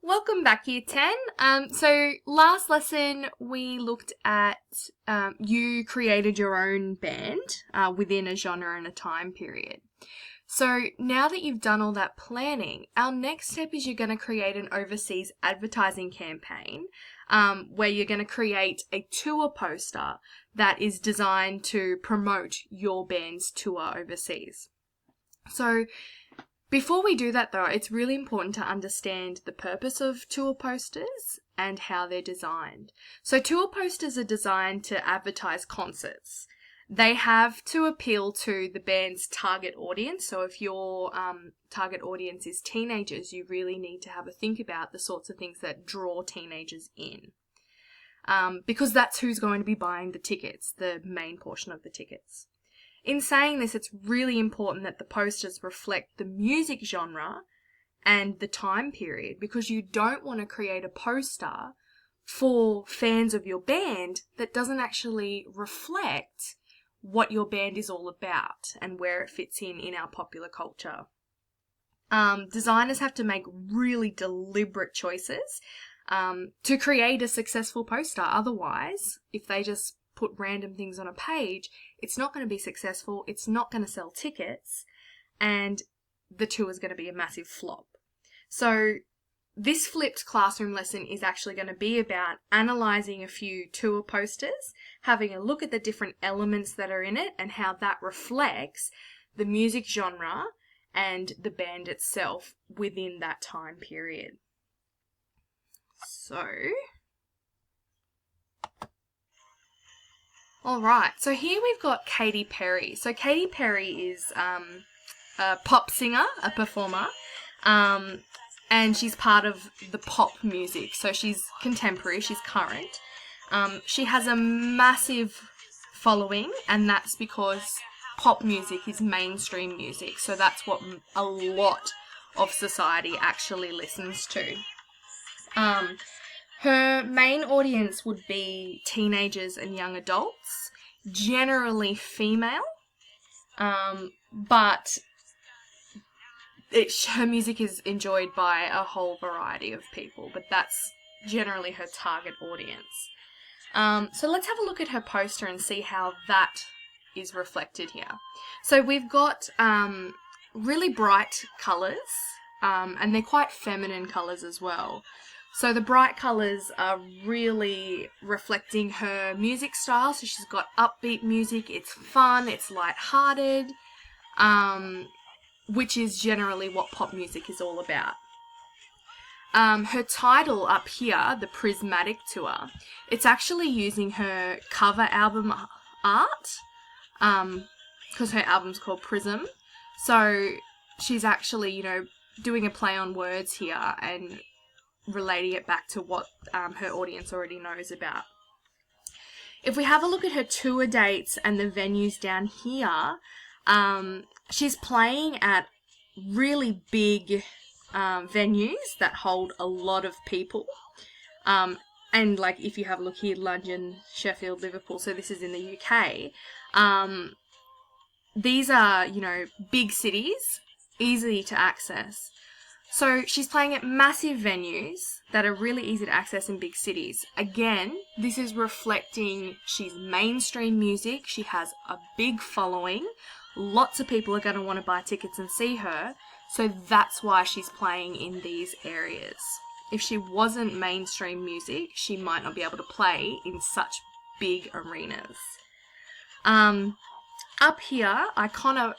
Welcome back, Year 10. So last lesson we looked at you created your own band within a genre and a time period. So now that you've done all that planning, our next step is you're going to create an overseas advertising campaign where you're going to create a tour poster that is designed to promote your band's tour overseas. So before we do that though, it's really important to understand the purpose of tour posters and how they're designed. So tour posters are designed to advertise concerts. They have to appeal to the band's target audience. So if your target audience is teenagers, you really need to have a think about the sorts of things that draw teenagers in. Because that's who's going to be buying the tickets, the main portion of the tickets. In saying this, it's really important that the posters reflect the music genre and the time period, because you don't want to create a poster for fans of your band that doesn't actually reflect what your band is all about and where it fits in our popular culture. Designers have to make really deliberate choices to create a successful poster. Otherwise, if they just put random things on a page, it's not going to be successful, it's not going to sell tickets, and the tour is going to be a massive flop. So this flipped classroom lesson is actually going to be about analysing a few tour posters, having a look at the different elements that are in it and how that reflects the music genre and the band itself within that time period. Alright, so here we've got Katy Perry. So Katy Perry is a pop singer, a performer, and she's part of the pop music. So she's contemporary, she's current. She has a massive following, and that's because pop music is mainstream music. So that's what a lot of society actually listens to. Her main audience would be teenagers and young adults, generally female, but her music is enjoyed by a whole variety of people, but that's generally her target audience. So let's have a look at her poster and see how that is reflected here. So we've got really bright colours, and they're quite feminine colours as well. So the bright colours are really reflecting her music style. So she's got upbeat music, it's fun, it's light-hearted, which is generally what pop music is all about. Her title up here, the Prismatic Tour, it's actually using her cover album art, because her album's called Prism. So she's actually, doing a play on words here and relating it back to what her audience already knows about. If we have a look at her tour dates and the venues down here, she's playing at really big venues that hold a lot of people. And like if you have a look here, London, Sheffield, Liverpool, so this is in the UK. These are, big cities, easy to access. So she's playing at massive venues that are really easy to access in big cities. Again, this is reflecting she's mainstream music, she has a big following, lots of people are going to want to buy tickets and see her, so that's why she's playing in these areas. If she wasn't mainstream music, she might not be able to play in such big arenas. Up here, Iconopop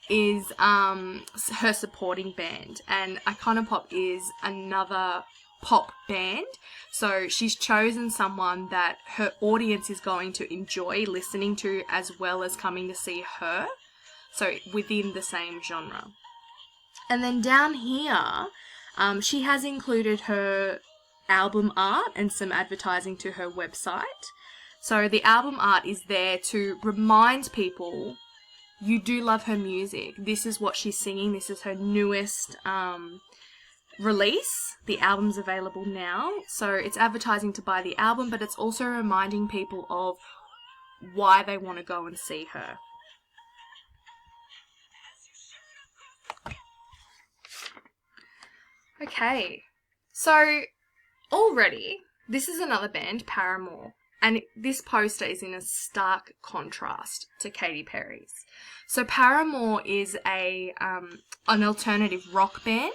is her supporting band, and Iconopop is another pop band. So she's chosen someone that her audience is going to enjoy listening to as well as coming to see her, so within the same genre. And then down here, she has included her album art and some advertising to her website. So the album art is there to remind people you do love her music. This is what she's singing. This is her newest release. The album's available now. So it's advertising to buy the album, but it's also reminding people of why they want to go and see her. Okay, so already, this is another band, Paramore, and this poster is in a stark contrast to Katy Perry's. So Paramore is an alternative rock band,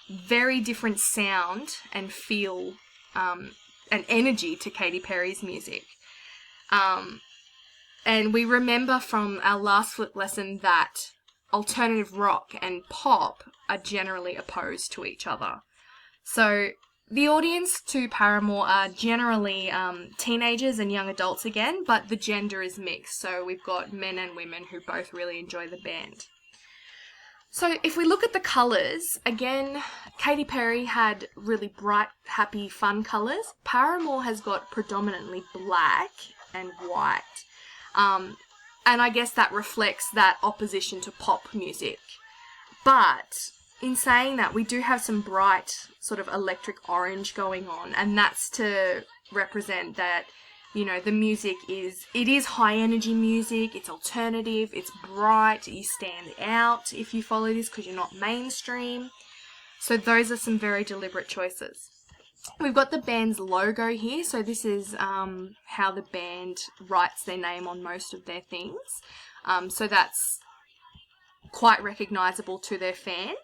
very different sound and feel and energy to Katy Perry's music. And we remember from our last flip lesson that alternative rock and pop are generally opposed to each other. So the audience to Paramore are generally teenagers and young adults again, but the gender is mixed. So we've got men and women who both really enjoy the band. So if we look at the colours, again, Katy Perry had really bright, happy, fun colours. Paramore has got predominantly black and white. And I guess that reflects that opposition to pop music. But in saying that, we do have some bright sort of electric orange going on, and that's to represent that, you know, the music is high energy music, it's alternative, it's bright, you stand out if you follow this because you're not mainstream. So those are some very deliberate choices. We've got the band's logo here, so this is how the band writes their name on most of their things. So that's quite recognisable to their fans.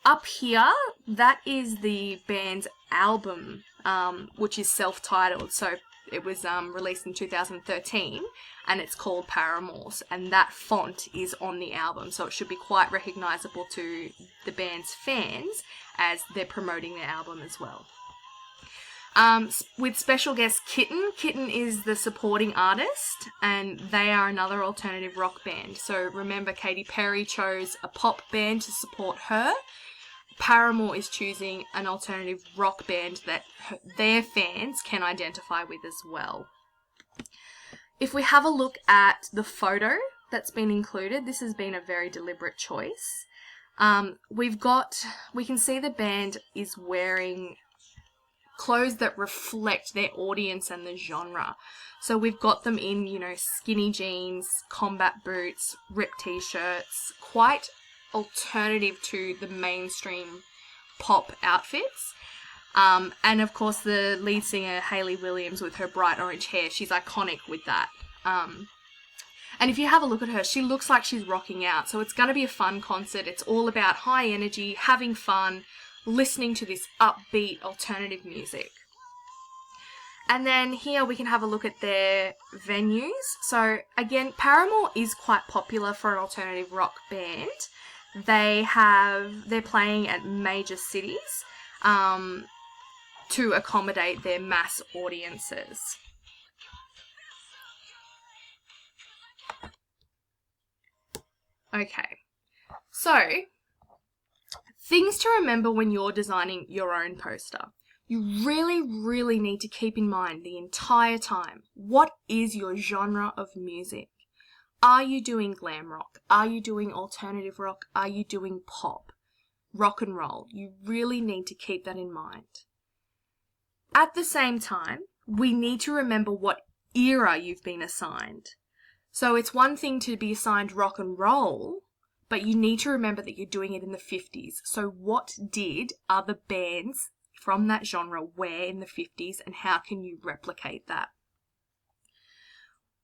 Up here, that is the band's album, which is self-titled. So it was released in 2013, and it's called Paramours, and that font is on the album, so it should be quite recognisable to the band's fans as they're promoting their album as well. With special guest Kitten. Kitten is the supporting artist, and they are another alternative rock band. So remember, Katy Perry chose a pop band to support her. Paramore is choosing an alternative rock band that their fans can identify with as well. If we have a look at the photo that's been included, this has been a very deliberate choice. We can see the band is wearing clothes that reflect their audience and the genre. So we've got them in, you know, skinny jeans, combat boots, ripped t-shirts, quite alternative to the mainstream pop outfits. And of course the lead singer Hayley Williams with her bright orange hair, she's iconic with that. And if you have a look at her, she looks like she's rocking out. So it's going to be a fun concert. It's all about high energy, having fun, listening to this upbeat alternative music. And then here we can have a look at their venues. So again, Paramore is quite popular for an alternative rock band. They're playing at major cities to accommodate their mass audiences. Okay, so things to remember when you're designing your own poster. You really, really need to keep in mind the entire time, what is your genre of music? Are you doing glam rock? Are you doing alternative rock? Are you doing pop? Rock and roll? You really need to keep that in mind. At the same time, we need to remember what era you've been assigned. So it's one thing to be assigned rock and roll, but you need to remember that you're doing it in the 50s. So what did other bands from that genre wear in the 50s, and how can you replicate that?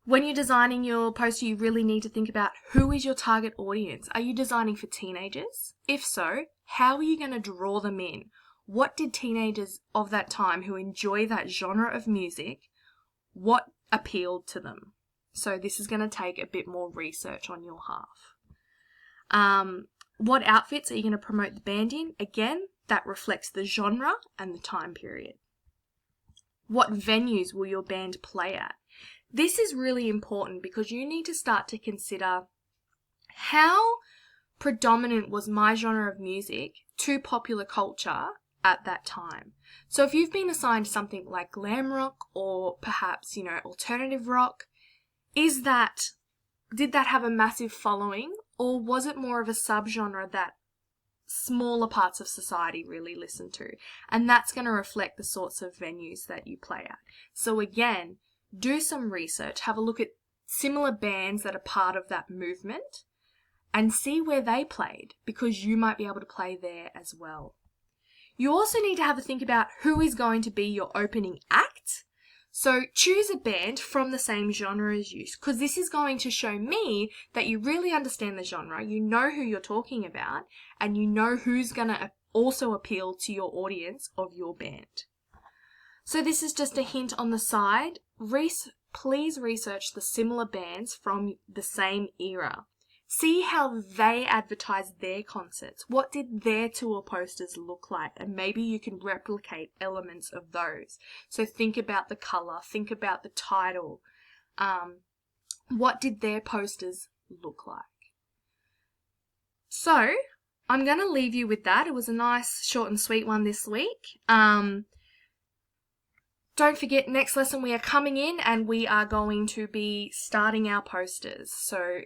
When you're designing your poster, you really need to think about who is your target audience. Are you designing for teenagers? If so, how are you going to draw them in? What did teenagers of that time who enjoy that genre of music, what appealed to them? So this is going to take a bit more research on your half. What outfits are you going to promote the band in? Again, that reflects the genre and the time period. What venues will your band play at? This is really important because you need to start to consider how predominant was my genre of music to popular culture at that time. So if you've been assigned something like glam rock or perhaps, you know, alternative rock, did that have a massive following, or was it more of a subgenre that smaller parts of society really listen to? And that's going to reflect the sorts of venues that you play at. So again, do some research, have a look at similar bands that are part of that movement, and see where they played, because you might be able to play there as well. You also need to have a think about who is going to be your opening act. So choose a band from the same genre as you, because this is going to show me that you really understand the genre, you know who you're talking about, and you know who's going to also appeal to your audience of your band. So this is just a hint on the side. Please research the similar bands from the same era. See how they advertise their concerts. What did their tour posters look like? And maybe you can replicate elements of those. So think about the color, think about the title. What did their posters look like? So I'm going to leave you with that. It was a nice, short and sweet one this week. Don't forget, next lesson we are coming in and we are going to be starting our posters. So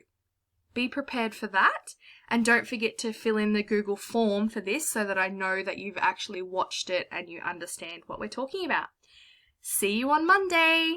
be prepared for that, and don't forget to fill in the Google form for this so that I know that you've actually watched it and you understand what we're talking about. See you on Monday!